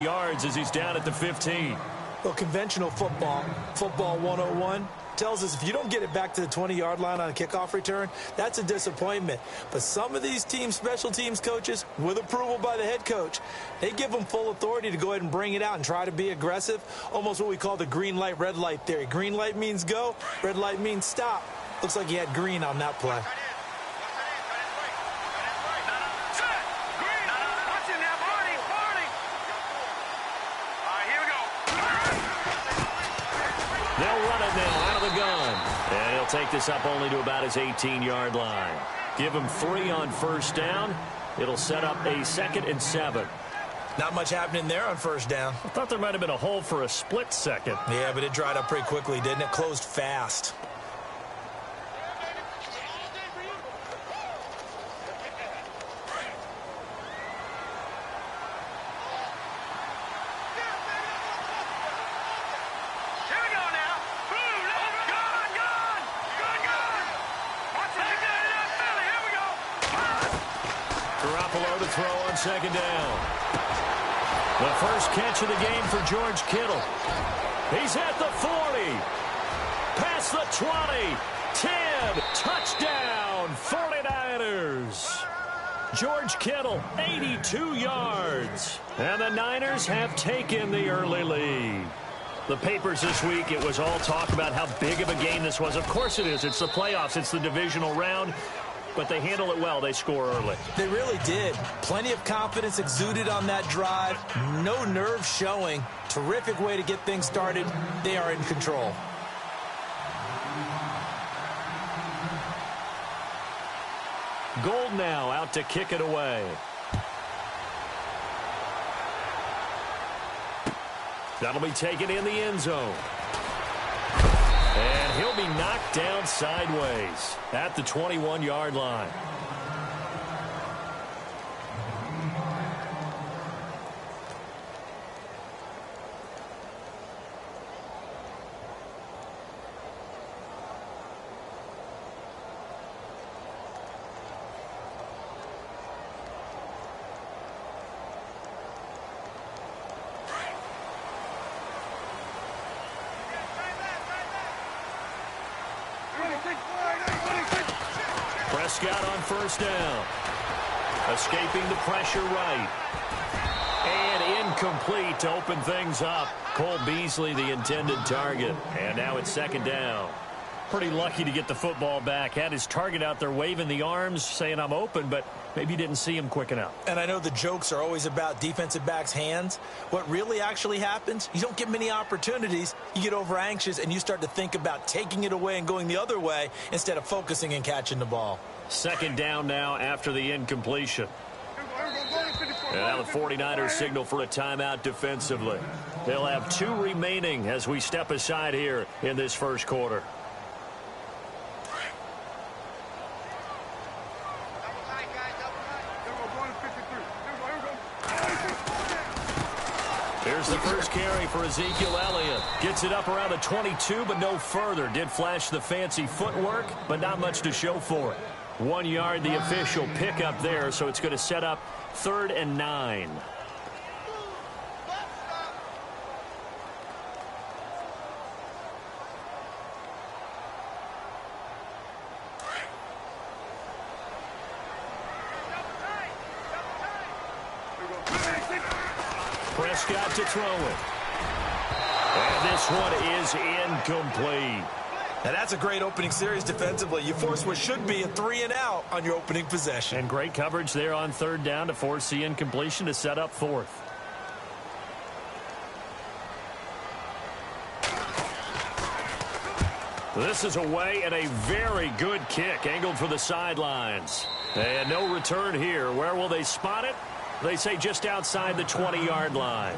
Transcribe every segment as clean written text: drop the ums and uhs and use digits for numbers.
yards as he's down at the 15. Well, conventional football 101, tells us if you don't get it back to the 20-yard line on a kickoff return, that's a disappointment. But some of these special teams coaches, with approval by the head coach, they give them full authority to go ahead and bring it out and try to be aggressive, almost what we call the green light, red light theory. Green light means go, red light means stop. Looks like he had green on that play. They'll run it now out of the gun. And he'll take this up only to about his 18-yard line. Give him 3 on first down. It'll set up a 2nd and 7. Not much happening there on first down. I thought there might have been a hole for a split second. Yeah, but it dried up pretty quickly, didn't it? Closed fast. To throw on second down. The first catch of the game for George Kittle. He's at the 40. Past the 20. 10. Touchdown, 49ers. George Kittle, 82 yards. And the Niners have taken the early lead. The papers this week, it was all talk about how big of a game this was. Of course it is. It's the playoffs. It's the divisional round. But they handle it well. They score early. They really did. Plenty of confidence exuded on that drive. No nerve showing. Terrific way to get things started. They are in control. Gold now out to kick it away. That'll be taken in the end zone. And he'll be knocked down sideways at the 21-yard line. Prescott on first down. Escaping the pressure right. And incomplete to open things up. Cole Beasley, the intended target. And now it's second down. Pretty lucky to get the football back. Had his target out there waving the arms, saying I'm open, but maybe didn't see him quick enough. And I know the jokes are always about defensive backs' hands. What really actually happens, you don't get many opportunities. You get over anxious, and you start to think about taking it away and going the other way instead of focusing and catching the ball. Second down now after the incompletion. And now the 49ers signal for a timeout defensively. They'll have 2 remaining as we step aside here in this first quarter. Here's the first carry for Ezekiel Elliott. Gets it up around the 22, but no further. Did flash the fancy footwork, but not much to show for it. 1 yard, the official pickup there, so it's going to set up 3rd and 9. Prescott to throw it. And this one is incomplete. And that's a great opening series defensively. You force what should be a 3-and-out on your opening possession. And great coverage there on 3rd down to force the incompletion to set up 4th. This is away and a very good kick angled for the sidelines. And no return here. Where will they spot it? They say just outside the 20-yard line.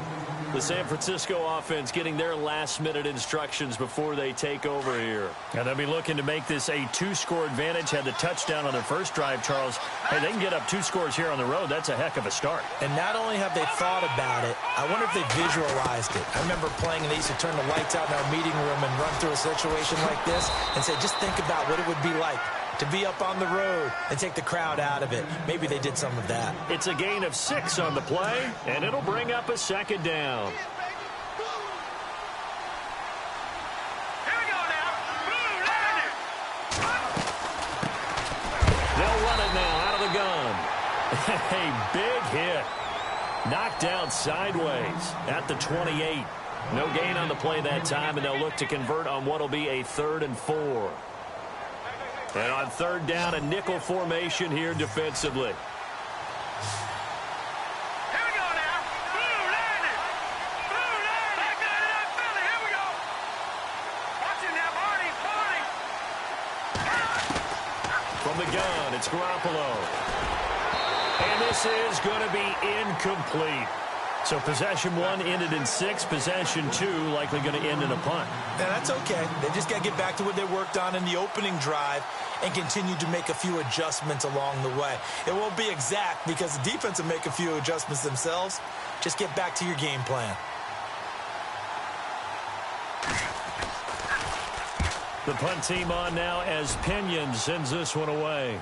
The San Francisco offense getting their last-minute instructions before they take over here. And they'll be looking to make this a 2-score advantage. Had the touchdown on their first drive, Charles. Hey, they can get up 2 scores here on the road. That's a heck of a start. And not only have they thought about it, I wonder if they visualized it. I remember playing, and they used to turn the lights out in our meeting room and run through a situation like this and say, just think about what it would be like to be up on the road and take the crowd out of it. Maybe they did some of that. It's a gain of 6 on the play, and it'll bring up a second down. They'll run it now out of the gun. A big hit. Knocked down sideways at the 28. No gain on the play that time, and they'll look to convert on what will be a 3rd and 4. And on 3rd down, a nickel formation here defensively. From the gun, it's Garoppolo. And this is going to be incomplete. So possession 1 ended in 6. Possession 2 likely going to end in a punt. Yeah, that's okay. They just got to get back to what they worked on in the opening drive and continue to make a few adjustments along the way. It won't be exact because the defense will make a few adjustments themselves. Just get back to your game plan. The punt team on now as Pinion sends this one away.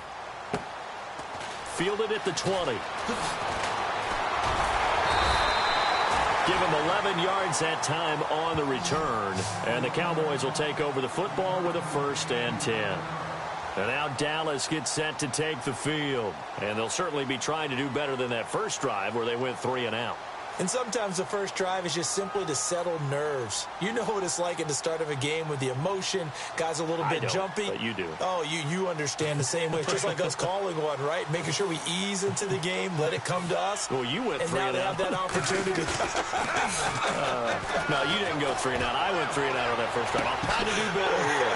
Fielded at the 20. Give him 11 yards that time on the return. And the Cowboys will take over the football with a 1st and 10. And now Dallas gets set to take the field. And they'll certainly be trying to do better than that first drive where they went 3 and out. And sometimes the first drive is just simply to settle nerves. You know what it's like at the start of a game with the emotion. Guys a little bit jumpy. But you do. Oh, you understand the same way. It's just like us calling one, right? Making sure we ease into the game, let it come to us. Well, you went 3 and out. And now they have that opportunity. No, you didn't go 3 and out. I went 3 and out on that first drive. I'll try to do better here.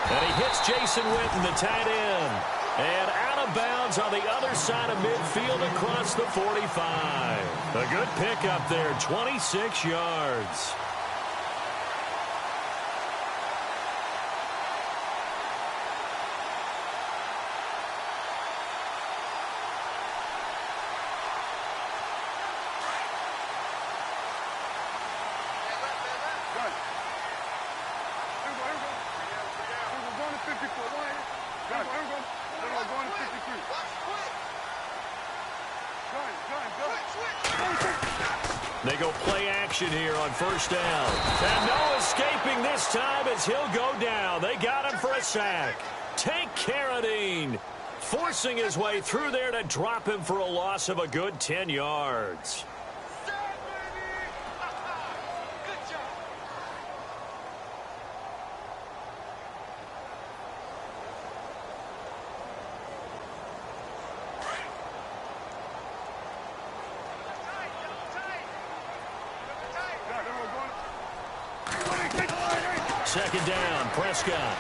And he hits Jason Witten, the tight end. And out of bounds on the other side of midfield across the 45. A good pickup there, 26 yards. They go play action here on 1st down. And no escaping this time as he'll go down. They got him for a sack. Take Carradine, forcing his way through there to drop him for a loss of a good 10 yards. Second down, Prescott.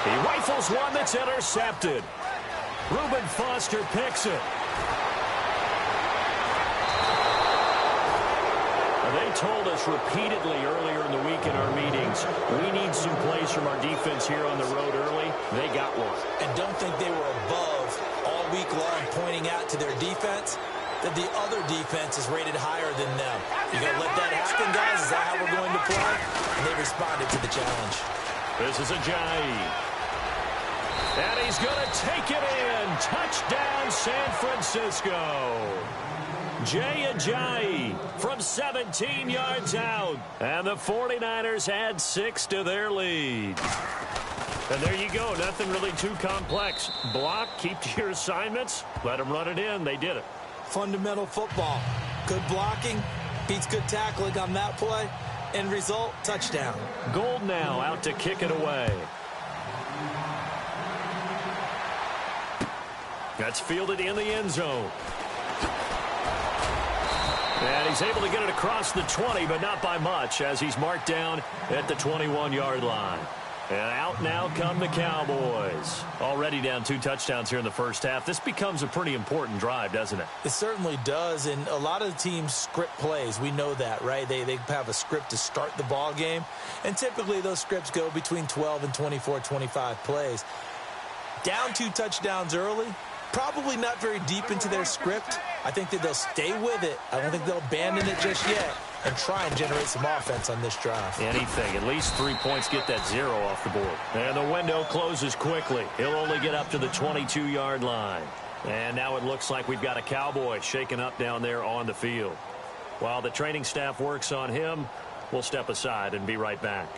He rifles one that's intercepted. Reuben Foster picks it. They told us repeatedly earlier in the week in our meetings, we need some plays from our defense here on the road early. They got one. And don't think they were above all week long pointing out to their defense that the other defense is rated higher than them. You going to let that happen, guys? Is that how we're going to play? And they responded to the challenge. This is Ajayi. And he's going to take it in. Touchdown, San Francisco. Jay Ajayi from 17 yards out. And the 49ers add 6 to their lead. And there you go. Nothing really too complex. Block, keep to your assignments, let them run it in. They did it. Fundamental football. Good blocking beats good tackling on that play. End result, touchdown. Gold now out to kick it away. That's fielded in the end zone. And he's able to get it across the 20, but not by much, as he's marked down at the 21-yard line. And out now come the Cowboys. Already down 2 touchdowns here in the first half. This becomes a pretty important drive, doesn't it? It certainly does, and a lot of the teams script plays. We know that, right? They have a script to start the ball game, and typically those scripts go between 12 and 24, 25 plays. Down 2 touchdowns early, probably not very deep into their script. I think that they'll stay with it. I don't think they'll abandon it just yet and try and generate some offense on this drive. Anything. At least 3 points, get that 0 off the board. And the window closes quickly. He'll only get up to the 22-yard line. And now it looks like we've got a Cowboy shaken up down there on the field. While the training staff works on him, we'll step aside and be right back.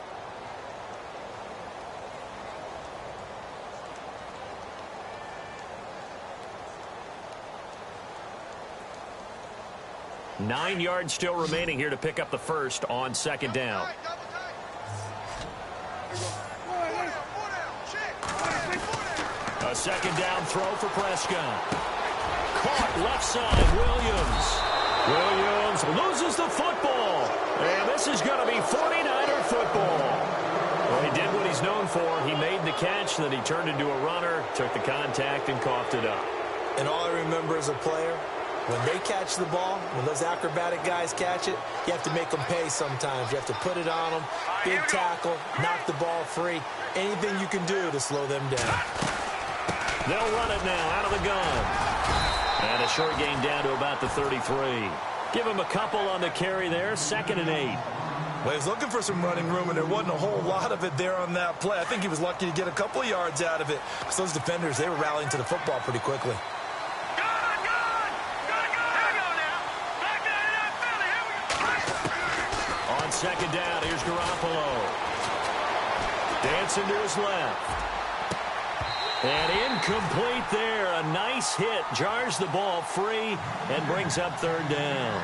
Nine yards still remaining here to pick up the first on second down. A second down throw for Prescott. Caught left side, Williams. Williams loses the football. And this is going to be 49er football. Well, he did what he's known for. He made the catch, then he turned into a runner, took the contact, and coughed it up. And all I remember as a player, when they catch the ball, when those acrobatic guys catch it, you have to make them pay sometimes. You have to put it on them, big tackle, knock the ball free. Anything you can do to slow them down. They'll run it now out of the gun. And a short gain down to about the 33. Give him a couple on the carry there, 2nd and 8. Well, he was looking for some running room, and there wasn't a whole lot of it there on that play. I think he was lucky to get a couple of yards out of it. Because those defenders, they were rallying to the football pretty quickly. On second down, here's Garoppolo. Dancing to his left. And incomplete there. A nice hit. Jars the ball free and brings up 3rd down.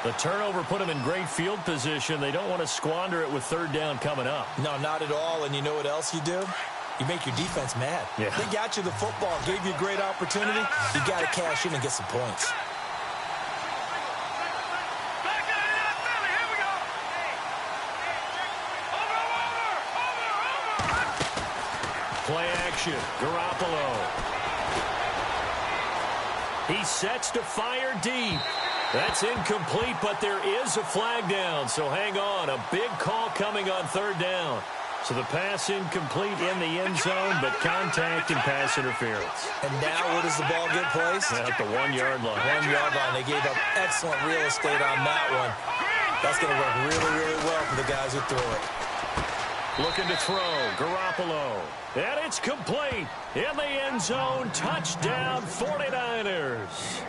The turnover put them in great field position. They don't want to squander it with 3rd down coming up. No, not at all. And you know what else you do? You make your defense mad. Yeah. They got you the football, gave you a great opportunity. You got to cash in and get some points. Play action. Garoppolo. He sets to fire deep. That's incomplete, but there is a flag down, so hang on. A big call coming on 3rd down. So the pass incomplete in the end zone, but contact and pass interference. And now where does the ball get placed? At the 1-yard line. 1-yard line. They gave up excellent real estate on that one. That's going to work really, really well for the guys who threw it. Looking to throw. Garoppolo. And it's complete. In the end zone. Touchdown 49ers.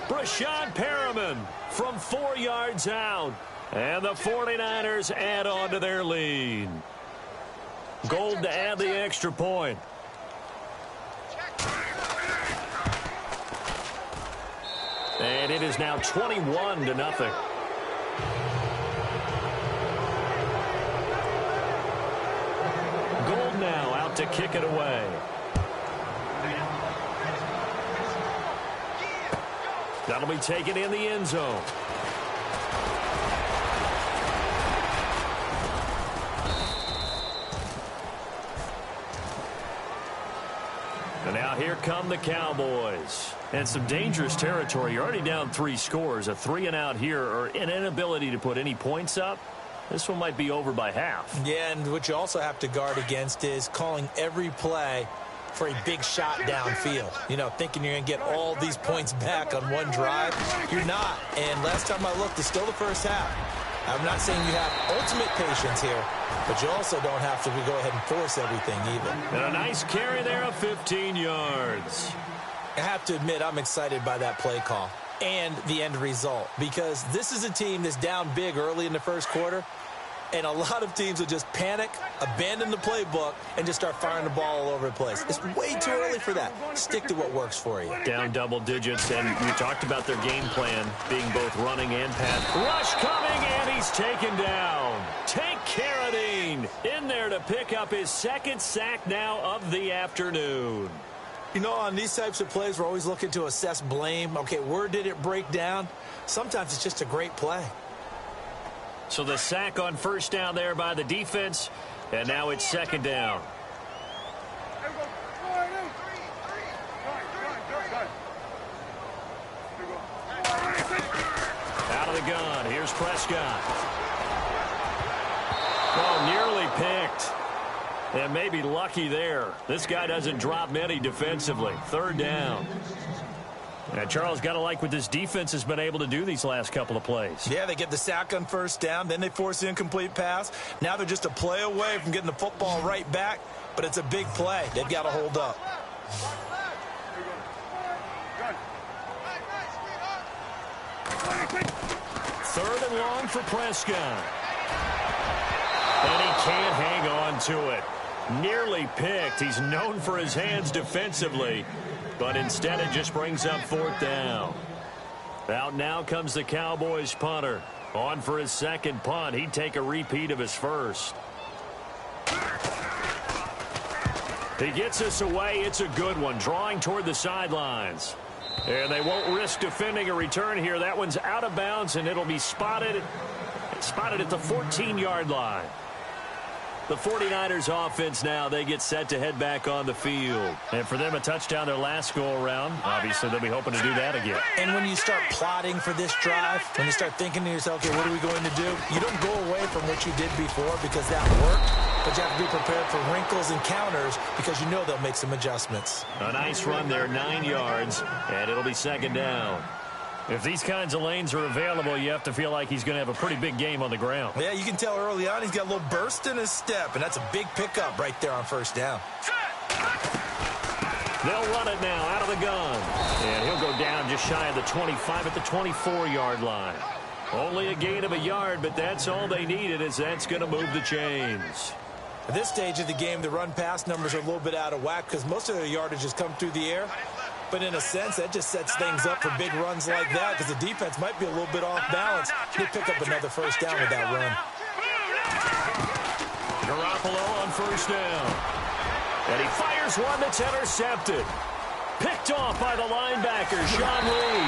Brashad Perriman from 4 yards out. And the 49ers add on to their lead. Gold to add the extra point. And it is now 21-0. Gold now out to kick it away. That'll be taken in the end zone. And now here come the Cowboys. And some dangerous territory. You're already down 3 scores. A 3-and-out here, or an inability to put any points up. This one might be over by half. Yeah, and what you also have to guard against is calling every play for a big shot downfield. You know, thinking you're going to get all these points back on one drive. You're not. And last time I looked, it's still the first half. I'm not saying you have ultimate patience here, but you also don't have to go ahead and force everything either. And a nice carry there of 15 yards. I have to admit, I'm excited by that play call and the end result, because this is a team that's down big early in the first quarter, and a lot of teams will just panic, abandon the playbook, and just start firing the ball all over the place. It's way too early for that. Stick to what works for you. Down double digits, and we talked about their game plan being both running and pass. Rush coming, and he's taken down. Tank Carradine in there to pick up his 2nd sack now of the afternoon. You know, on these types of plays, we're always looking to assess blame. Okay, where did it break down? Sometimes it's just a great play. So the sack on 1st down there by the defense, and now it's 2nd down. Out of the gun, here's Prescott. Oh, nearly picked. And maybe lucky there. This guy doesn't drop many defensively. 3rd down. And Charles, got to like what this defense has been able to do these last couple of plays. Yeah, they get the sack on first down, then they force the incomplete pass. Now they're just a play away from getting the football right back, but it's a big play. They've got to hold up. Third and long for Prescott. And he can't hang on to it. Nearly picked. He's known for his hands defensively, but instead it just brings up fourth down. Out now comes the Cowboys punter. On for his second punt. He'd take a repeat of his first. He gets us away. It's a good one. Drawing toward the sidelines. And they won't risk defending a return here. That one's out of bounds, and it'll be spotted at the 14-yard line. The 49ers offense now, they get set to head back on the field. And for them, a touchdown their last go-around. Obviously, they'll be hoping to do that again. And when you start plotting for this drive, when you start thinking to yourself, okay, what are we going to do? You don't go away from what you did before because that worked, but you have to be prepared for wrinkles and counters because you know they'll make some adjustments. A nice run there, 9 yards, and it'll be second down. If these kinds of lanes are available, you have to feel like he's going to have a pretty big game on the ground. Yeah, you can tell early on he's got a little burst in his step, and that's a big pickup right there on first down. They'll run it now out of the gun. And he'll go down just shy of the 25 at the 24-yard line. Only a gain of a yard, but that's all they needed, as that's going to move the chains. At this stage of the game, the run-pass numbers are a little bit out of whack because most of their yardage has come through the air. But in a sense, that just sets things up for big runs like that because the defense might be a little bit off balance. They pick up another first down with that run. Garoppolo on first down. And he fires one that's intercepted. Picked off by the linebacker, Sean Lee.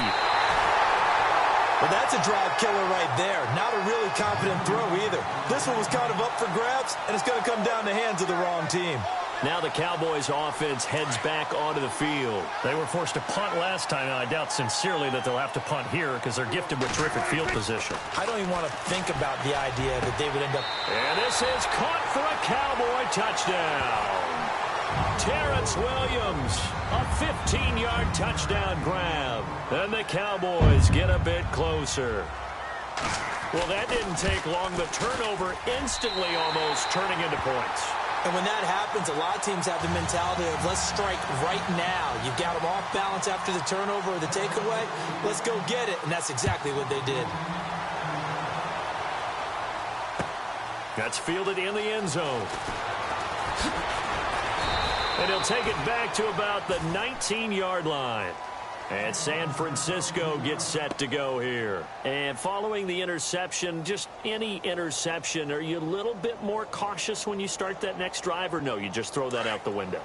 Well, that's a drive killer right there. Not a really confident throw either. This one was kind of up for grabs, and it's going to come down the hands of the wrong team. Now the Cowboys offense heads back onto the field. They were forced to punt last time, and I doubt sincerely that they'll have to punt here because they're gifted with terrific field position. I don't even want to think about the idea that they would end up. And this is caught for a Cowboy touchdown. Terrence Williams, a 15-yard touchdown grab. And the Cowboys get a bit closer. Well, that didn't take long. The turnover instantly almost turning into points. And when that happens, a lot of teams have the mentality of let's strike right now. You've got them off balance after the turnover or the takeaway. Let's go get it. And that's exactly what they did. That's fielded in the end zone. And he'll take it back to about the 19-yard line. And San Francisco gets set to go here. And following the interception, just any interception, are you a little bit more cautious when you start that next drive, or no, you just throw that out the window?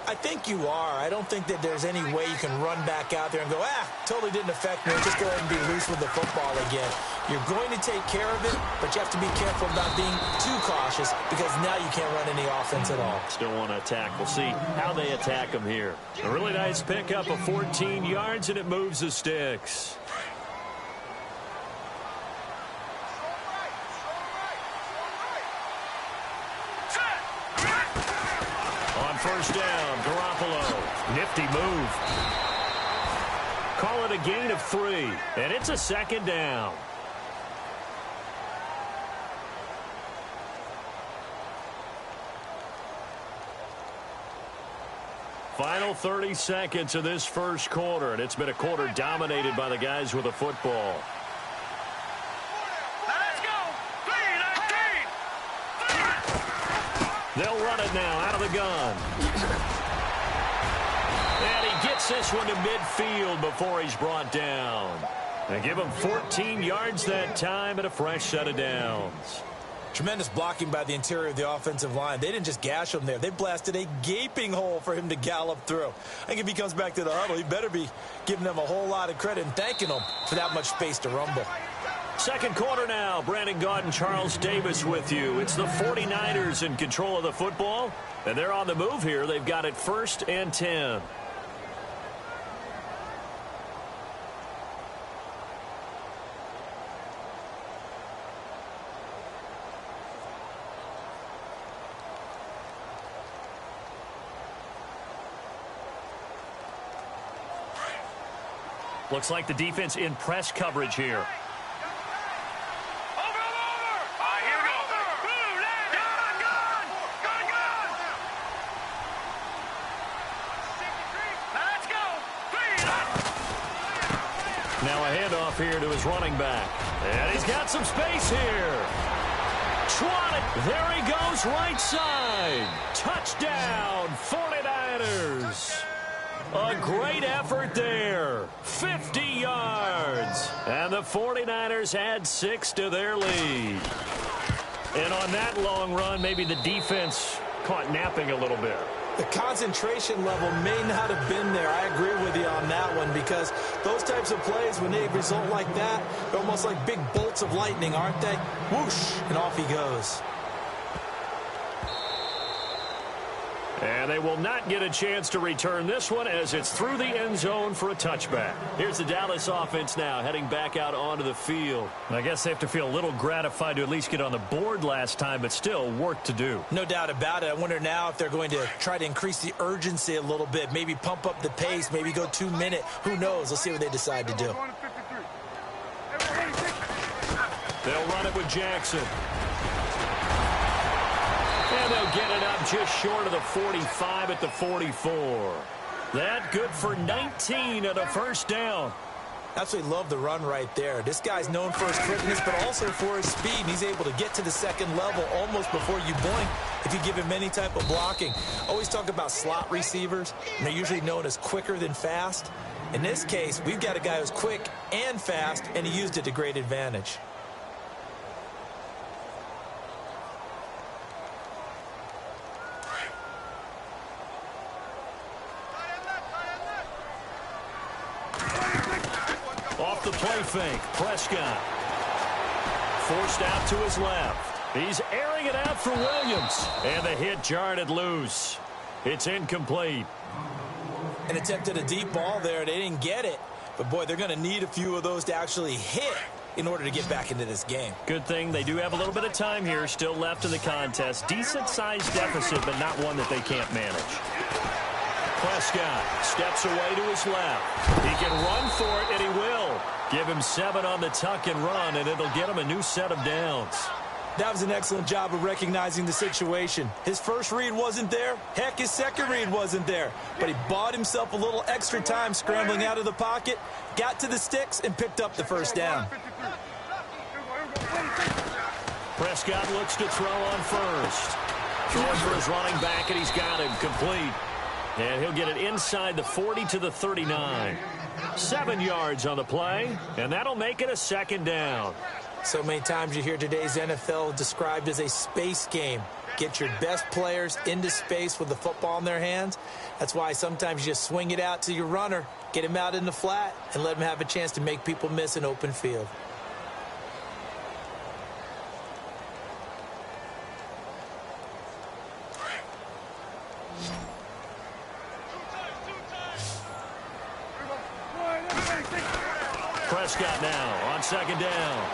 I think you are. I don't think that there's any way you can run back out there and go, totally didn't affect me. Just go ahead and be loose with the football again. You're going to take care of it, but you have to be careful about being too cautious because now you can't run any offense at all. Still want to attack. We'll see how they attack them here. A really nice pickup of 14 yards, and it moves the sticks. On first down, Garoppolo. Nifty move. Call it a gain of 3, and it's a second down. Final 30 seconds of this first quarter, and it's been a quarter dominated by the guys with the football. Let's go! 3-19! They'll run it now out of the gun. And he gets this one to midfield before he's brought down. They give him 14 yards that time and a fresh set of downs. Tremendous blocking by the interior of the offensive line. They didn't just gash him there. They blasted a gaping hole for him to gallop through. I think if he comes back to the huddle, he better be giving them a whole lot of credit and thanking them for that much space to rumble. Second quarter now. Brandon Gaudin, Charles Davis with you. It's the 49ers in control of the football, and they're on the move here. They've got it 1st and 10. Looks like the defense in press coverage here. Now a handoff here to his running back. And he's got some space here. Trotted. There he goes, right side. Touchdown, 49ers. A great effort there. 50 yards. And the 49ers add 6 to their lead. And on that long run, maybe the defense caught napping a little bit. The concentration level may not have been there. I agree with you on that one, because those types of plays, when they result like that, they're almost like big bolts of lightning, aren't they? Whoosh, and off he goes. And they will not get a chance to return this one as it's through the end zone for a touchback. Here's the Dallas offense now heading back out onto the field. I guess they have to feel a little gratified to at least get on the board last time, but still work to do. No doubt about it. I wonder now if they're going to try to increase the urgency a little bit, maybe pump up the pace, maybe go 2-minute. Who knows? Let's see what they decide to do. They'll run it with Jackson. And they'll get it up just short of the 45 at the 44. That good for 19 at a first down. Absolutely love the run right there. This guy's known for his quickness, but also for his speed. And he's able to get to the second level almost before you blink if you give him any type of blocking. Always talk about slot receivers, and they're usually known as quicker than fast. In this case, we've got a guy who's quick and fast, and he used it to great advantage. Off the play fake, Prescott. Forced out to his left. He's airing it out for Williams. And the hit jarred it loose. It's incomplete. An attempt at a deep ball there. They didn't get it. But, boy, they're going to need a few of those to actually hit in order to get back into this game. Good thing they do have a little bit of time here still left in the contest. Decent-sized deficit, but not one that they can't manage. Prescott steps away to his left. He can run for it, and he will. Give him 7 on the tuck and run, and it'll get him a new set of downs. That was an excellent job of recognizing the situation. His first read wasn't there. Heck, his second read wasn't there. But he bought himself a little extra time scrambling out of the pocket, got to the sticks, and picked up the first down. Prescott looks to throw on first. Throwing for his running back, and he's got him complete. And he'll get it inside the 40 to the 39. 7 yards on the play, and that'll make it a second down. So many times you hear today's NFL described as a space game. Get your best players into space with the football in their hands. That's why sometimes you just swing it out to your runner, get him out in the flat, and let him have a chance to make people miss an open field. Prescott now on second down.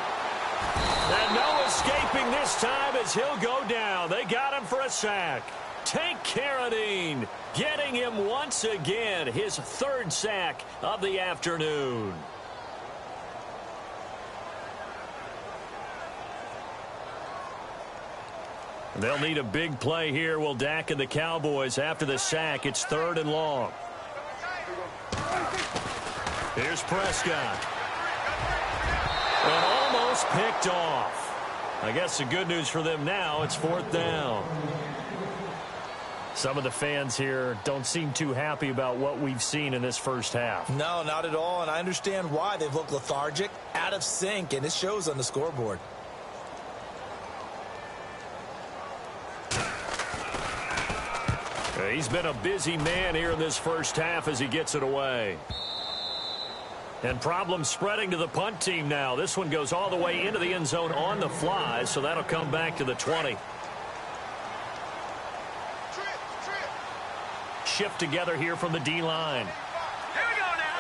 And no escaping this time as he'll go down. They got him for a sack. Tank Carradine getting him once again, his 3rd sack of the afternoon. They'll need a big play here, will Dak and the Cowboys. After the sack, it's 3rd and long. Here's Prescott. And almost picked off. I guess the good news for them now, it's 4th down. Some of the fans here don't seem too happy about what we've seen in this first half. No, not at all, and I understand why. They've looked lethargic, out of sync, and it shows on the scoreboard. He's been a busy man here in this first half as he gets it away. And problems spreading to the punt team now. This one goes all the way into the end zone on the fly, so that'll come back to the 20. Shift together here from the D-line. Here we go now.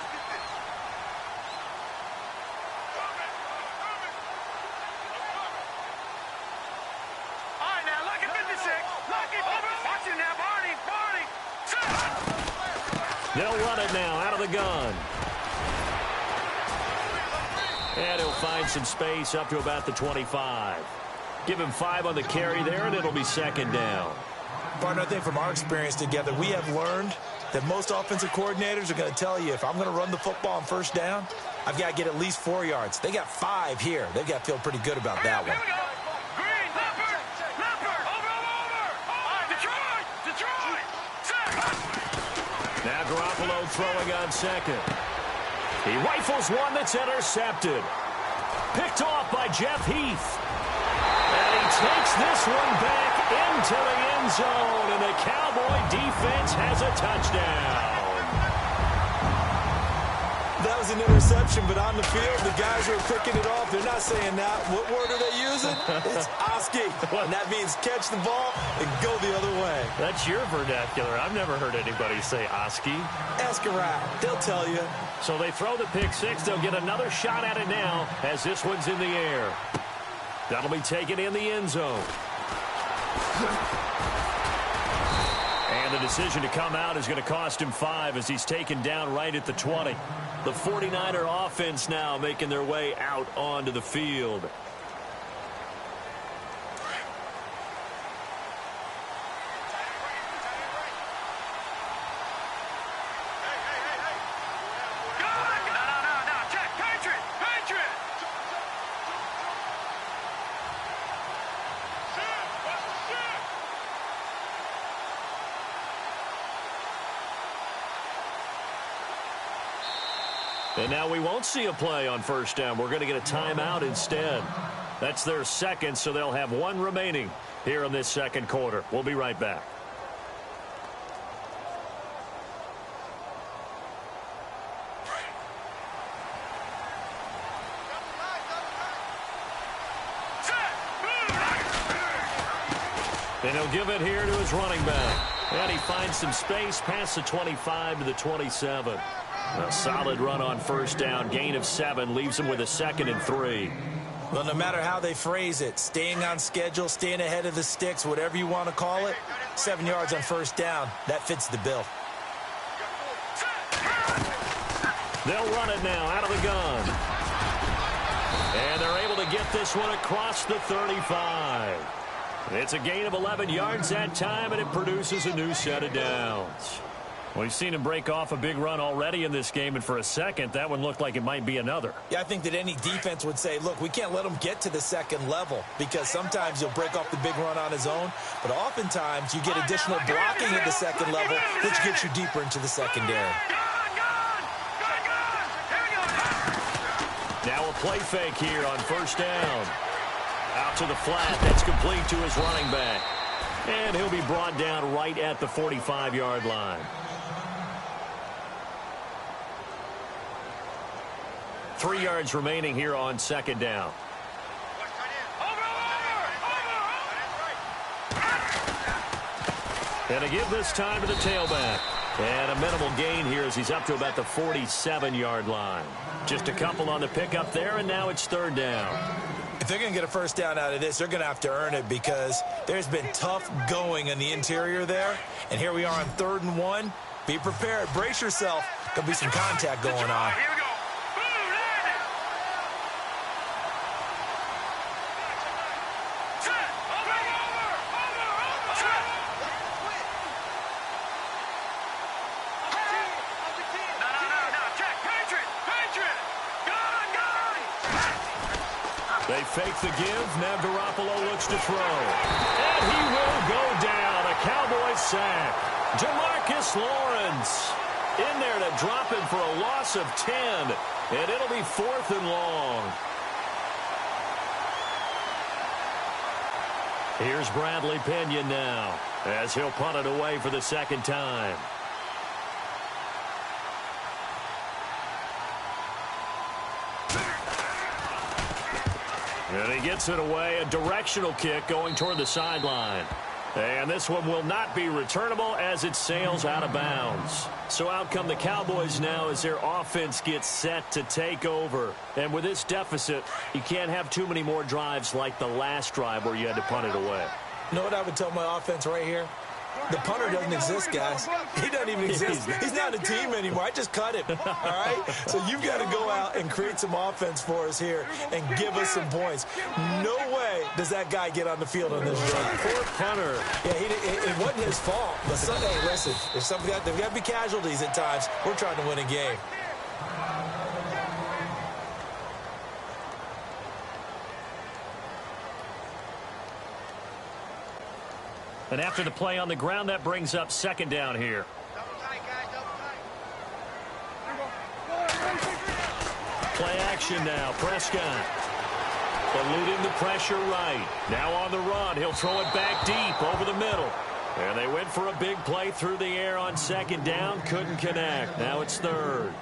All right, now, look at 56. Look at over. Watch it now, Barney. They'll run it now out of the gun. And he'll find some space up to about the 25. Give him 5 on the carry there, and it'll be second down. Partner, I think from our experience together, we have learned that most offensive coordinators are going to tell you, if I'm going to run the football on first down, I've got to get at least 4 yards. They got 5 here. They've got to feel pretty good about that one. Green, Leopard, over. Detroit, Now Garoppolo throwing on second. He rifles one that's intercepted. Picked off by Jeff Heath. And he takes this one back into the end zone, and the Cowboy defense has a touchdown. That was an interception, but on the field, the guys who are picking it off, they're not saying that. What word are they using? It's Oski. And that means catch the ball and go the other way. That's your vernacular. I've never heard anybody say Oski. Ask around. They'll tell you. So they throw the pick six. They'll get another shot at it now as this one's in the air. That'll be taken in the end zone. And the decision to come out is going to cost him 5 as he's taken down right at the 20. The 49er offense now making their way out onto the field. And now we won't see a play on first down. We're going to get a timeout instead. That's their second, so they'll have 1 remaining here in this second quarter. We'll be right back. And he'll give it here to his running back. And he finds some space past the 25 to the 27. A solid run on first down. Gain of 7 leaves him with a 2nd and 3. Well, no matter how they phrase it, staying on schedule, staying ahead of the sticks, whatever you want to call it, 7 yards on first down, that fits the bill. They'll run it now out of the gun. And they're able to get this one across the 35. It's a gain of 11 yards that time, and it produces a new set of downs. We've seen him break off a big run already in this game, and for a second, that one looked like it might be another. Yeah, I think that any defense would say, look, we can't let him get to the second level, because sometimes he'll break off the big run on his own, but oftentimes you get additional blocking at the second level, which gets you deeper into the secondary. Now a play fake here on first down. Out to the flat. That's complete to his running back. And he'll be brought down right at the 45-yard line. 3 yards remaining here on second down. And a give this time to the tailback. And a minimal gain here as he's up to about the 47-yard line. Just a couple on the pickup there, and now it's third down. If they're going to get a first down out of this, they're going to have to earn it because there's been tough going in the interior there. And here we are on 3rd and 1. Be prepared. Brace yourself. There'll be some contact going on. Here we go. They fake the give. Now Garoppolo looks to throw. And he will go down. A Cowboy sack. Jamarcus Lawrence in there to drop him for a loss of 10. And it'll be 4th and long. Here's Bradley Pinion now as he'll punt it away for the second time. And he gets it away. A directional kick going toward the sideline. And this one will not be returnable as it sails out of bounds. So out come the Cowboys now as their offense gets set to take over. And with this deficit, you can't have too many more drives like the last drive where you had to punt it away. You know what I would tell my offense right here? The punter doesn't exist, guys. He doesn't even exist. He's not a team anymore. I just cut him, all right? So you've got to go out and create some offense for us here and give us some points. No way does that guy get on the field on this drive. Poor punter. Yeah, it wasn't his fault. But hey, listen, there's there've got to be casualties at times. We're trying to win a game. And after the play on the ground, that brings up second down here. Play action now. Prescott eluding the pressure right. Now on the run. He'll throw it back deep over the middle. And they went for a big play through the air on second down. Couldn't connect. Now it's third.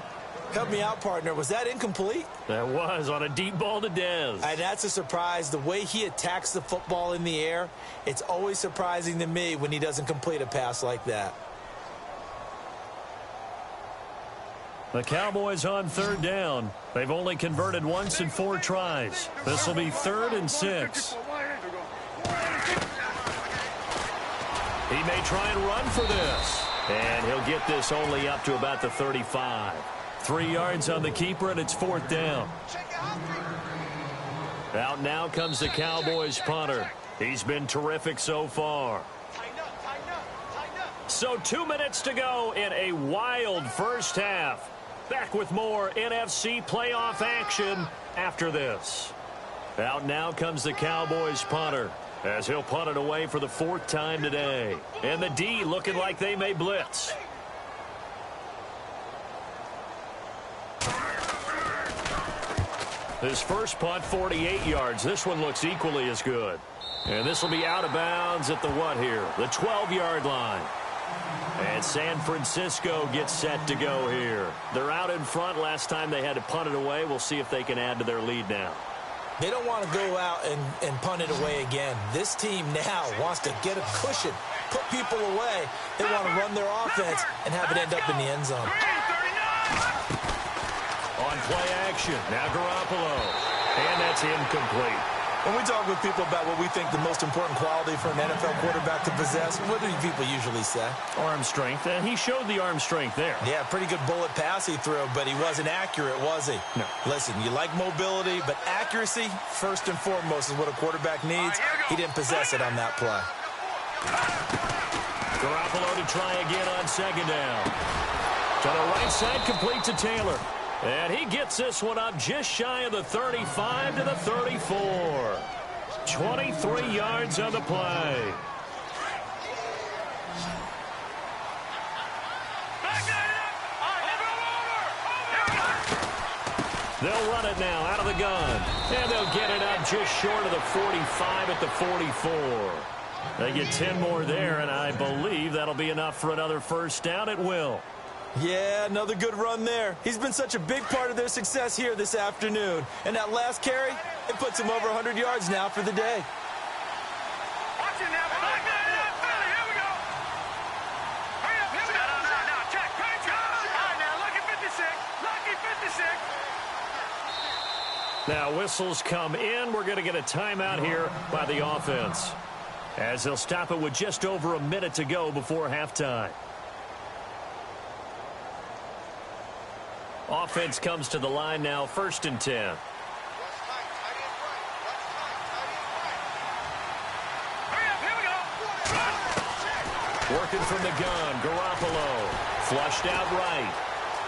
Help me out, partner. Was that incomplete? That was on a deep ball to Dez. That's a surprise. The way he attacks the football in the air, it's always surprising to me when he doesn't complete a pass like that. The Cowboys on third down. They've only converted once in 4 tries. This will be 3rd and 6. He may try and run for this. And he'll get this only up to about the 35. 3 yards on the keeper, and it's 4th down. Out now comes the Cowboys punter. He's been terrific so far. So 2 minutes to go in a wild first half. Back with more NFC playoff action after this. Out now comes the Cowboys punter as he'll punt it away for the 4th time today. And the D looking like they may blitz. His first punt, 48 yards. This one looks equally as good. And this will be out of bounds at the what here? The 12-yard line. And San Francisco gets set to go here. They're out in front. Last time they had to punt it away. We'll see if they can add to their lead now. They don't want to go out and punt it away again. This team now wants to get a cushion, put people away. They want to run their offense and have it end up in the end zone. On play action, now Garoppolo. And that's incomplete. When we talk with people about what we think the most important quality for an NFL quarterback to possess, what do people usually say? Arm strength, and he showed the arm strength there. Yeah, pretty good bullet pass he threw, but he wasn't accurate, was he? No. Listen, you like mobility, but accuracy, first and foremost, is what a quarterback needs. He didn't possess it on that play. Garoppolo to try again on second down. To the right side, complete to Taylor. And he gets this one up just shy of the 35 to the 34. 23 yards on the play. They'll run it now out of the gun. And they'll get it up just short of the 45 at the 44. They get 10 more there, and I believe that'll be enough for another first down. It will. Yeah, another good run there. He's been such a big part of their success here this afternoon. And that last carry, it puts him over 100 yards now for the day. Watch it now. Philly, here we go. Hurry up, here we go. Now, check. All right, now, lucky 56. Lucky 56. Now, whistles come in. We're going to get a timeout here by the offense, as they'll stop it with just over a minute to go before halftime. Offense comes to the line now, 1st and 10. Working from the gun, Garoppolo. Flushed out right.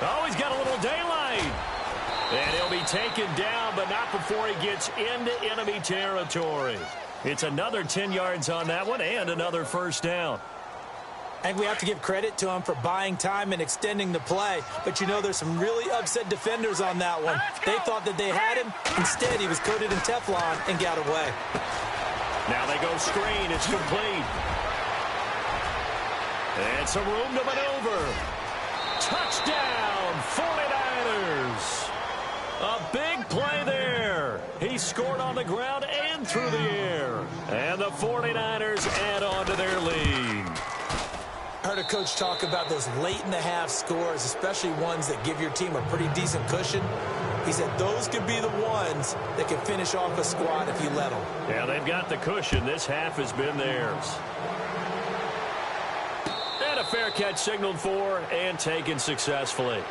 Oh, he's got a little daylight. And he'll be taken down, but not before he gets into enemy territory. It's another 10 yards on that one and another first down. I think we have to give credit to him for buying time and extending the play. But, you know, there's some really upset defenders on that one. They thought that they had him. Instead, he was coated in Teflon and got away. Now they go screen. It's complete. And some room to maneuver. Touchdown, 49ers. A big play there. He scored on the ground and through the air. And the 49ers add on to their lead. I heard a coach talk about those late-in-the-half scores, especially ones that give your team a pretty decent cushion. He said those could be the ones that can finish off a squad if you let them. Yeah, they've got the cushion. This half has been theirs. fair catch signaled for and taken successfully.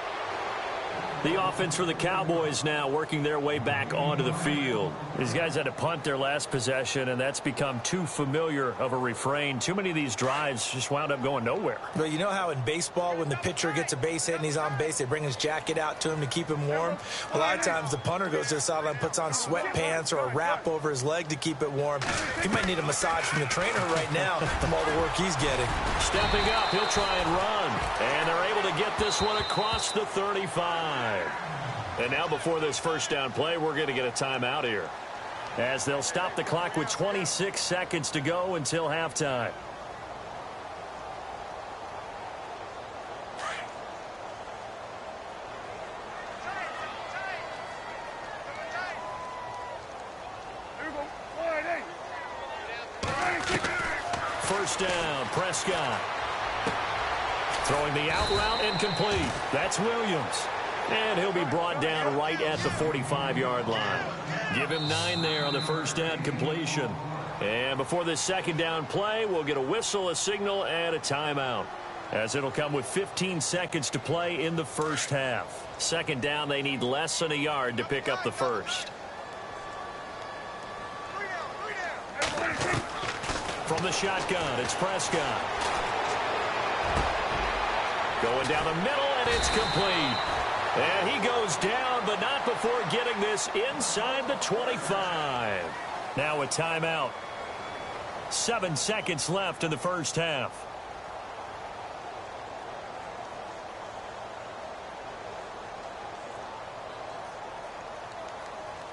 The offense for the Cowboys now working their way back onto the field. These guys had to punt their last possession, and that's become too familiar of a refrain. Too many of these drives just wound up going nowhere. Well, you know how in baseball when the pitcher gets a base hit and he's on base, they bring his jacket out to him to keep him warm? A lot of times the punter goes to the sideline, puts on sweatpants or a wrap over his leg to keep it warm. He might need a massage from the trainer right now from all the work he's getting. Stepping up, he'll try and run. And they're able to get this one across the 35. And now before this first down play, we're going to get a timeout here, as they'll stop the clock with 26 seconds to go until halftime. First down, Prescott. Throwing the out route incomplete. That's Williams. And he'll be brought down right at the 45-yard line. Give him 9 there on the first down completion. And before this second down play, we'll get a whistle, a signal, and a timeout, as it'll come with 15 seconds to play in the first half. Second down, they need less than a yard to pick up the first. From the shotgun, it's Prescott. Going down the middle, and it's complete. And he goes down, but not before getting this inside the 25. Now a timeout. 7 seconds left in the first half.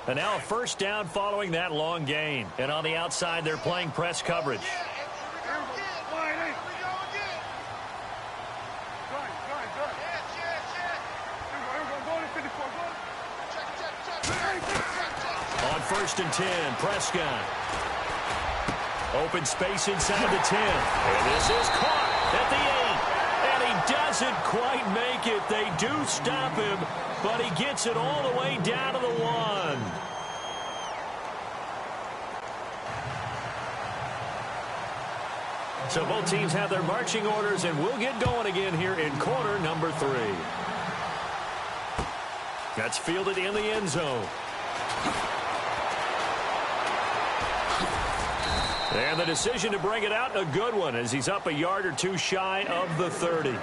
And now a first down following that long gain. And on the outside, they're playing press coverage. On first and 10, Prescott. Open space inside the 10. And this is caught at the 8. And he doesn't quite make it. They do stop him, but he gets it all the way down to the 1. So both teams have their marching orders, and we'll get going again here in quarter number 3. That's fielded in the end zone. And the decision to bring it out, a good one, as he's up a yard or two shy of the 30.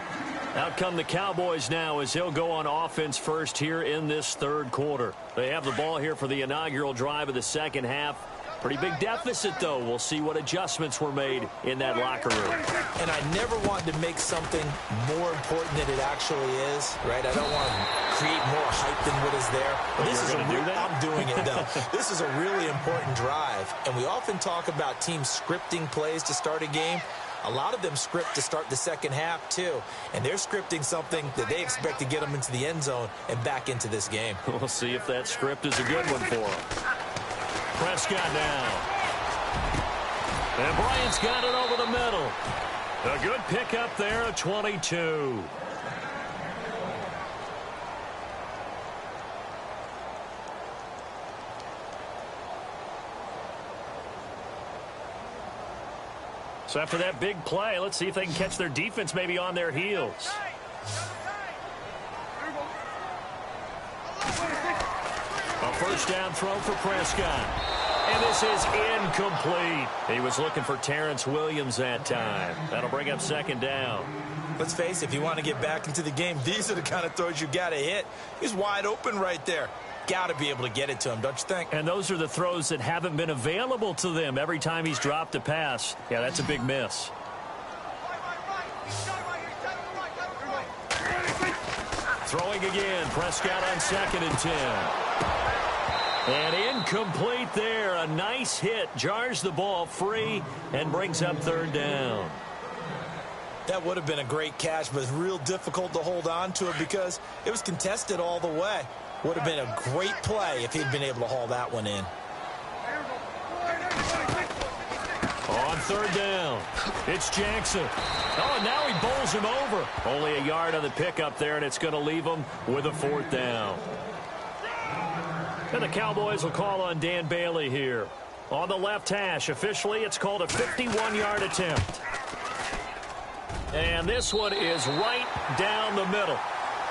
Out come the Cowboys now, as he'll go on offense first here in this third quarter. They have the ball here for the inaugural drive of the second half. Pretty big deficit, though. We'll see what adjustments were made in that locker room. And I never wanted to make something more important than it actually is, right? I don't want to create more hype than what is there. But this is I'm doing it, though. This is a really important drive. And we often talk about teams scripting plays to start a game. A lot of them script to start the second half, too. And they're scripting something that they expect to get them into the end zone and back into this game. We'll see if that script is a good one for them. Prescott now. And Bryant's got it over the middle. A good pickup there, a 22. So after that big play, let's see if they can catch their defense maybe on their heels. A first down throw for Prescott. And this is incomplete. He was looking for Terrence Williams that time. That'll bring up second down. Let's face it, if you want to get back into the game, these are the kind of throws you got to hit. He's wide open right there. Got to be able to get it to him, don't you think? And those are the throws that haven't been available to them every time he's dropped a pass. Yeah, that's a big miss. Throwing again, Prescott on second and 10. And incomplete there. A nice hit. Jars the ball free and brings up third down. That would have been a great catch, but it's real difficult to hold on to it because it was contested all the way. Would have been a great play if he'd been able to haul that one in. On third down, it's Jackson. Oh, and now he bowls him over. Only a yard on the pickup there, and it's going to leave him with a fourth down. And the Cowboys will call on Dan Bailey here. On the left hash, officially, it's called a 51-yard attempt. And this one is right down the middle.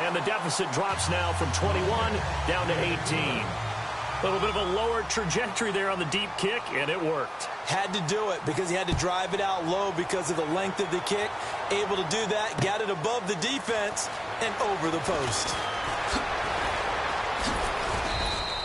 And the deficit drops now from 21 down to 18. A little bit of a lower trajectory there on the deep kick, and it worked. Had to do it because he had to drive it out low because of the length of the kick. Able to do that, got it above the defense and over the post.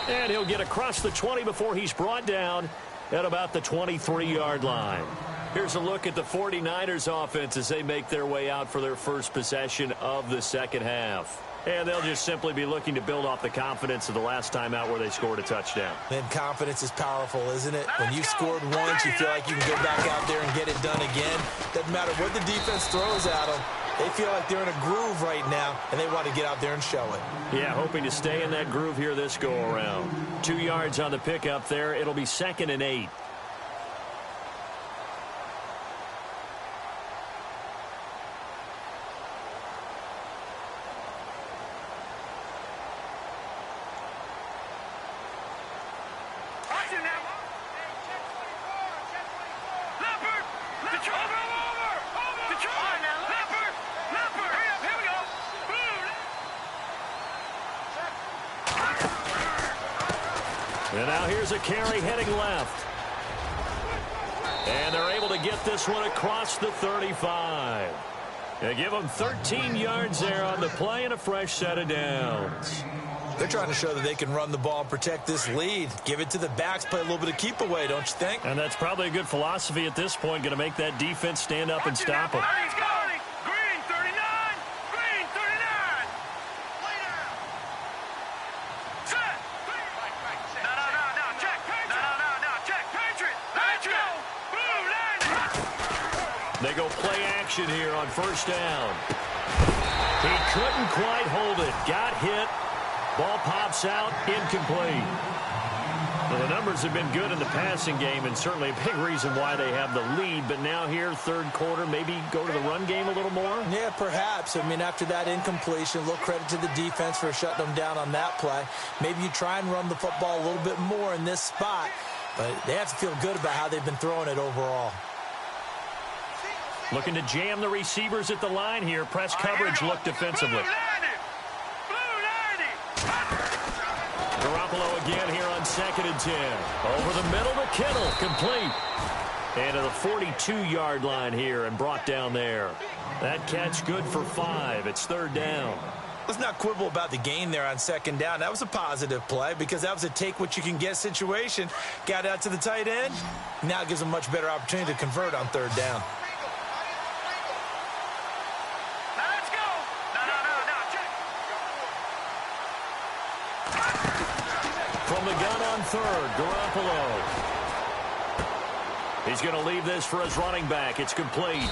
And he'll get across the 20 before he's brought down at about the 23-yard line. Here's a look at the 49ers offense as they make their way out for their first possession of the second half. And they'll just simply be looking to build off the confidence of the last time out where they scored a touchdown. Then confidence is powerful, isn't it? When you scored once, you feel like you can go back out there and get it done again. Doesn't matter what the defense throws at them. They feel like they're in a groove right now, and they want to get out there and show it. Yeah, hoping to stay in that groove here this go-around. 2 yards on the pickup there. It'll be 2nd and 8. And now here's a carry heading left. And they're able to get this one across the 35. They give them 13 yards there on the play and a fresh set of downs. They're trying to show that they can run the ball and protect this lead. Give it to the backs, play a little bit of keep away, don't you think? And that's probably a good philosophy at this point, going to make that defense stand up and stop them. Green 39. Green 39. Set. No. Check. No. Check. Patriot. Let's go. Blue line. They go play action here on first down. He couldn't quite hold it. Got hit. Ball pops out, incomplete. Well, the numbers have been good in the passing game, and certainly a big reason why they have the lead. But now here, third quarter, maybe go to the run game a little more? Yeah, perhaps. I mean, after that incompletion, a little credit to the defense for shutting them down on that play. Maybe you try and run the football a little bit more in this spot, but they have to feel good about how they've been throwing it overall. Looking to jam the receivers at the line here. Press coverage look defensively. Garoppolo again here on 2nd and 10. Over the middle to Kittle, complete. And to the 42-yard line here and brought down there. That catch good for 5. It's 3rd down. Let's not quibble about the gain there on 2nd down. That was a positive play because that was a take-what-you-can-get situation. Got out to the tight end. Now it gives them a much better opportunity to convert on 3rd down. From the gun on 3rd, Garoppolo. He's going to leave this for his running back. It's complete.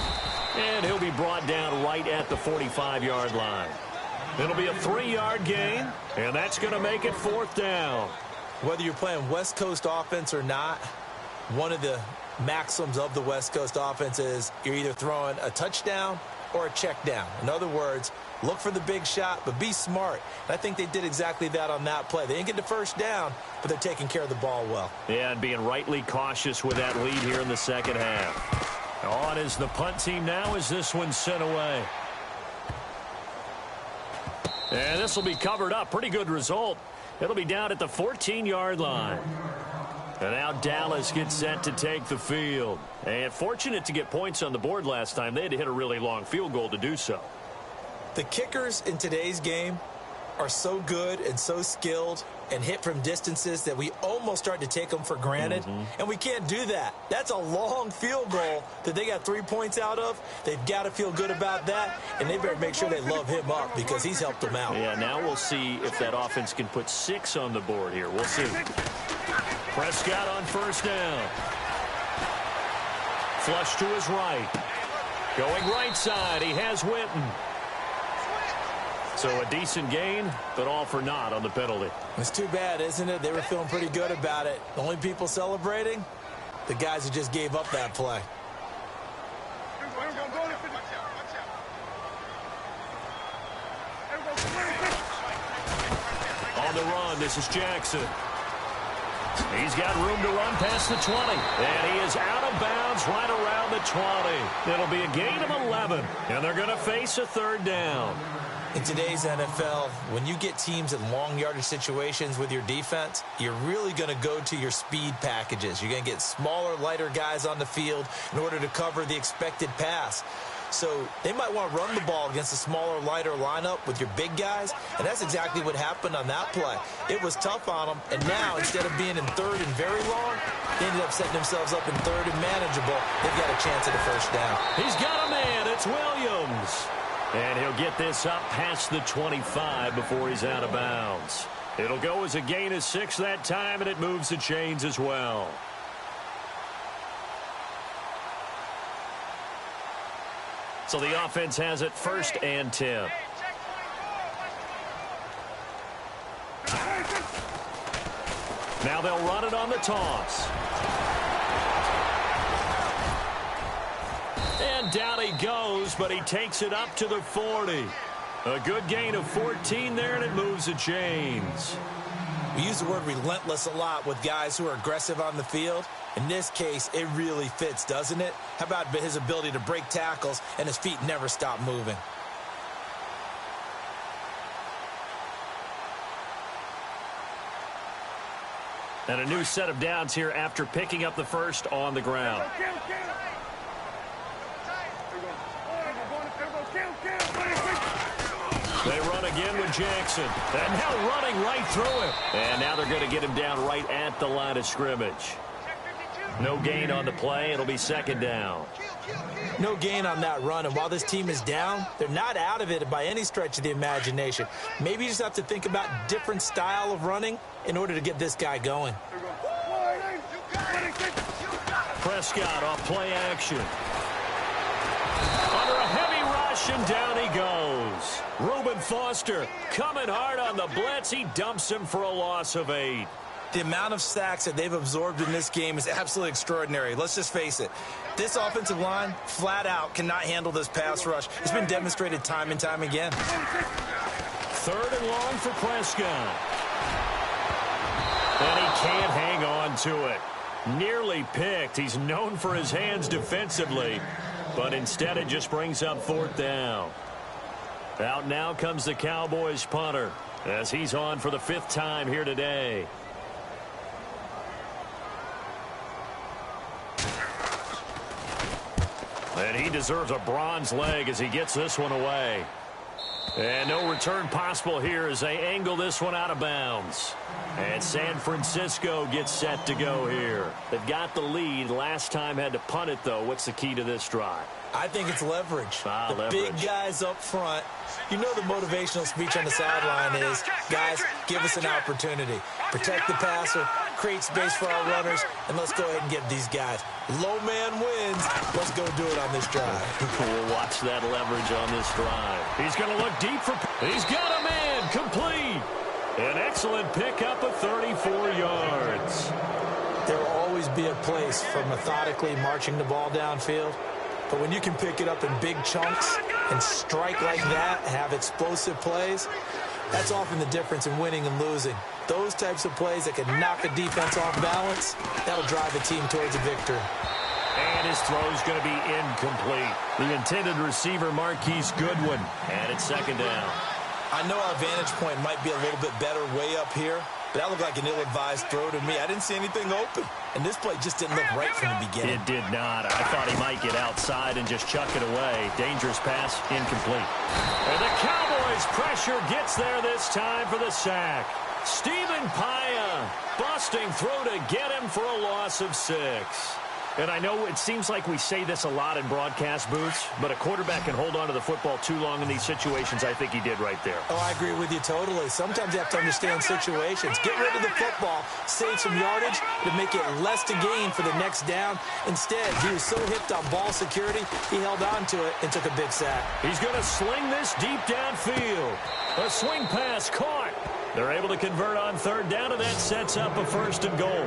And he'll be brought down right at the 45-yard line. It'll be a 3-yard gain, and that's going to make it 4th down. Whether you're playing West Coast offense or not, one of the maxims of the West Coast offense is you're either throwing a touchdown or a check down. In other words, look for the big shot, but be smart. And I think they did exactly that on that play. They didn't get the first down, but they're taking care of the ball well. Yeah, and being rightly cautious with that lead here in the second half. On is the punt team now as this one's sent away. And this will be covered up. Pretty good result. It'll be down at the 14-yard line. And now Dallas gets set to take the field. And fortunate to get points on the board last time. They had to hit a really long field goal to do so. The kickers in today's game are so good and so skilled and hit from distances that we almost start to take them for granted. And we can't do that. That's a long field goal that they got 3 points out of. They've got to feel good about that, and they better make sure they love him up because he's helped them out. Yeah, now we'll see if that offense can put 6 on the board here. We'll see. Prescott on first down. Flush to his right. Going right side, he has Winton. So a decent gain, but all for naught on the penalty. It's too bad, isn't it? They were feeling pretty good about it. The only people celebrating, the guys who just gave up that play. On the run, this is Jackson. He's got room to run past the 20. And he is out of bounds right around the 20. It'll be a gain of 11. And they're going to face a third down. In today's NFL, when you get teams in long yardage situations with your defense, you're really going to go to your speed packages. You're going to get smaller, lighter guys on the field in order to cover the expected pass. So they might want to run the ball against a smaller, lighter lineup with your big guys, and that's exactly what happened on that play. It was tough on them, and now instead of being in third and very long, they ended up setting themselves up in third and manageable. They've got a chance at a first down. He's got a man. It's Williams. And he'll get this up past the 25 before he's out of bounds. It'll go as a gain of 6 that time, and it moves the chains as well. So the offense has it 1st and 10. Now they'll run it on the toss. And down he goes, but he takes it up to the 40. A good gain of 14 there, and it moves the chains. We use the word relentless a lot with guys who are aggressive on the field. In this case, it really fits, doesn't it? How about his ability to break tackles and his feet never stop moving? And a new set of downs here after picking up the first on the ground. They run again with Jackson. And now running right through him. And now they're going to get him down right at the line of scrimmage. No gain on the play. It'll be 2nd down. No gain on that run. And while this team is down, they're not out of it by any stretch of the imagination. Maybe you just have to think about different style of running in order to get this guy going. Prescott off play action. Under a heavy rush, and down he goes. Reuben Foster coming hard on the blitz. He dumps him for a loss of 8. The amount of sacks that they've absorbed in this game is absolutely extraordinary. Let's just face it. This offensive line, flat out, cannot handle this pass rush. It's been demonstrated time and time again. 3rd and long for Prescott. And he can't hang on to it. Nearly picked. He's known for his hands defensively, but instead it just brings up 4th down. Out now comes the Cowboys punter as he's on for the 5th time here today. And he deserves a bronze leg as he gets this one away. And no return possible here as they angle this one out of bounds. And San Francisco gets set to go here. They've got the lead. Last time had to punt it, though. What's the key to this drive? I think it's leverage. The big guys up front. You know the motivational speech on the sideline is, guys, give us an opportunity. Protect the passer, create space for our runners, and let's go ahead and get these guys. Low man wins. Let's go do it on this drive. We'll watch that leverage on this drive. He's going to look deep for... He's got a man complete. An excellent pickup of 34 yards. There will always be a place for methodically marching the ball downfield. But when you can pick it up in big chunks and strike like that, have explosive plays, that's often the difference in winning and losing. Those types of plays that can knock a defense off balance, that'll drive a team towards a victory. And his throw's going to be incomplete. The intended receiver, Marquise Goodwin. And it's 2nd down. I know our vantage point might be a little bit better way up here, but that looked like an ill-advised throw to me. I didn't see anything open. And this play just didn't look right from the beginning. It did not. I thought he might get outside and just chuck it away. Dangerous pass, incomplete. And the Cowboys' pressure gets there this time for the sack. Stephen Paya busting through to get him for a loss of 6. And I know it seems like we say this a lot in broadcast booths, but a quarterback can hold on to the football too long in these situations. I think he did right there. Oh, I agree with you totally. Sometimes you have to understand situations. Get rid of the football, save some yardage to make it less to gain for the next down. Instead, he was so hipped on ball security, he held on to it and took a big sack. He's going to sling this deep downfield. A swing pass caught. They're able to convert on 3rd down, and that sets up a 1st and goal.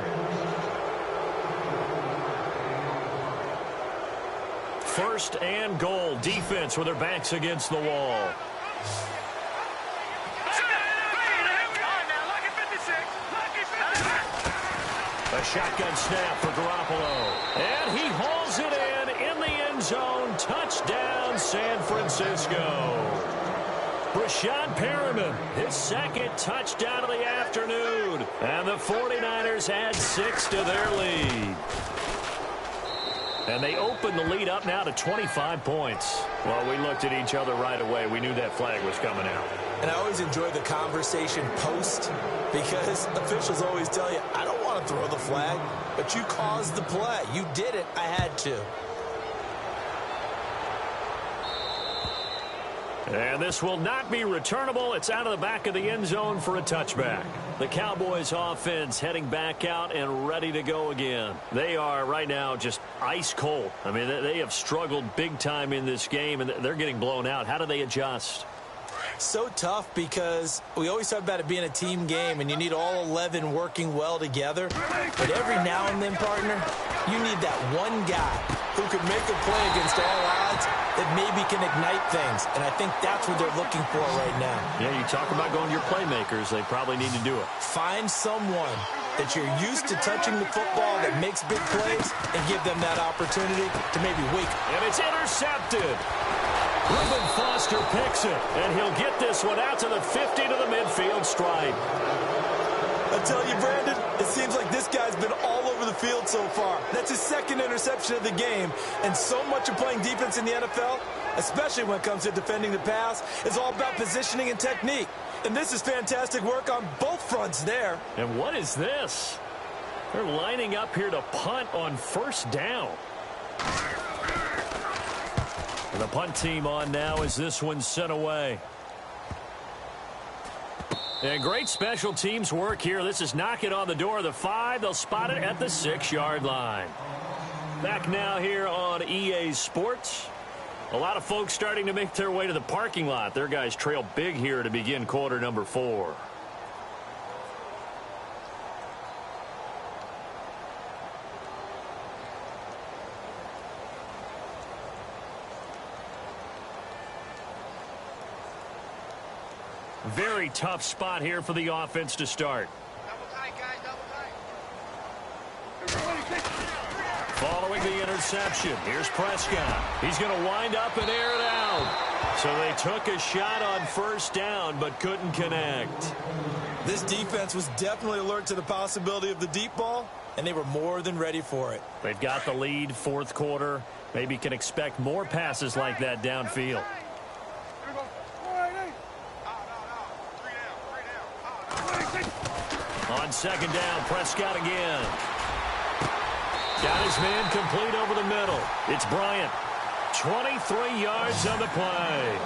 1st and goal. Defense with their backs against the wall. A shotgun snap for Garoppolo. And he hauls it in the end zone. Touchdown, San Francisco. Brashad Perriman, his second touchdown of the afternoon. And the 49ers add 6 to their lead. And they open the lead up now to 25 points. Well, we looked at each other right away. We knew that flag was coming out. And I always enjoy the conversation post because officials always tell you, I don't want to throw the flag, but you caused the play. You did it. I had to. And this will not be returnable. It's out of the back of the end zone for a touchback. The Cowboys offense heading back out and ready to go again. They are right now just ice cold. I mean, they have struggled big time in this game, and they're getting blown out. How do they adjust? So tough because we always talk about it being a team game, and you need all 11 working well together. But every now and then, partner, you need that one guy who can make a play against all odds that maybe can ignite things. And I think that's what they're looking for right now. Yeah, you talk about going to your playmakers. They probably need to do it. Find someone that you're used to touching the football that makes big plays and give them that opportunity to maybe wake up. And it's intercepted. Reuben Foster picks it, and he'll get this one out to the 50 to the midfield stripe. I tell you, Brandon, it seems like this guy's been all over the field so far. That's his second interception of the game, and so much of playing defense in the NFL, especially when it comes to defending the pass, is all about positioning and technique. And this is fantastic work on both fronts there. And what is this? They're lining up here to punt on first down. And the punt team on now as this one's sent away. And great special teams work here. This is knocking on the door of the 5. They'll spot it at the 6-yard line. Back now here on EA Sports. A lot of folks starting to make their way to the parking lot. Their guys trail big here to begin quarter number 4. Very tough spot here for the offense to start. Double tight, guys, double tight. Following the interception, here's Prescott. He's going to wind up and air it out. So they took a shot on first down, but couldn't connect. This defense was definitely alert to the possibility of the deep ball, and they were more than ready for it. They've got the lead, fourth quarter. Maybe can expect more passes like that downfield. On second down, Prescott again. Got his man complete over the middle. It's Bryant. 23 yards on the play.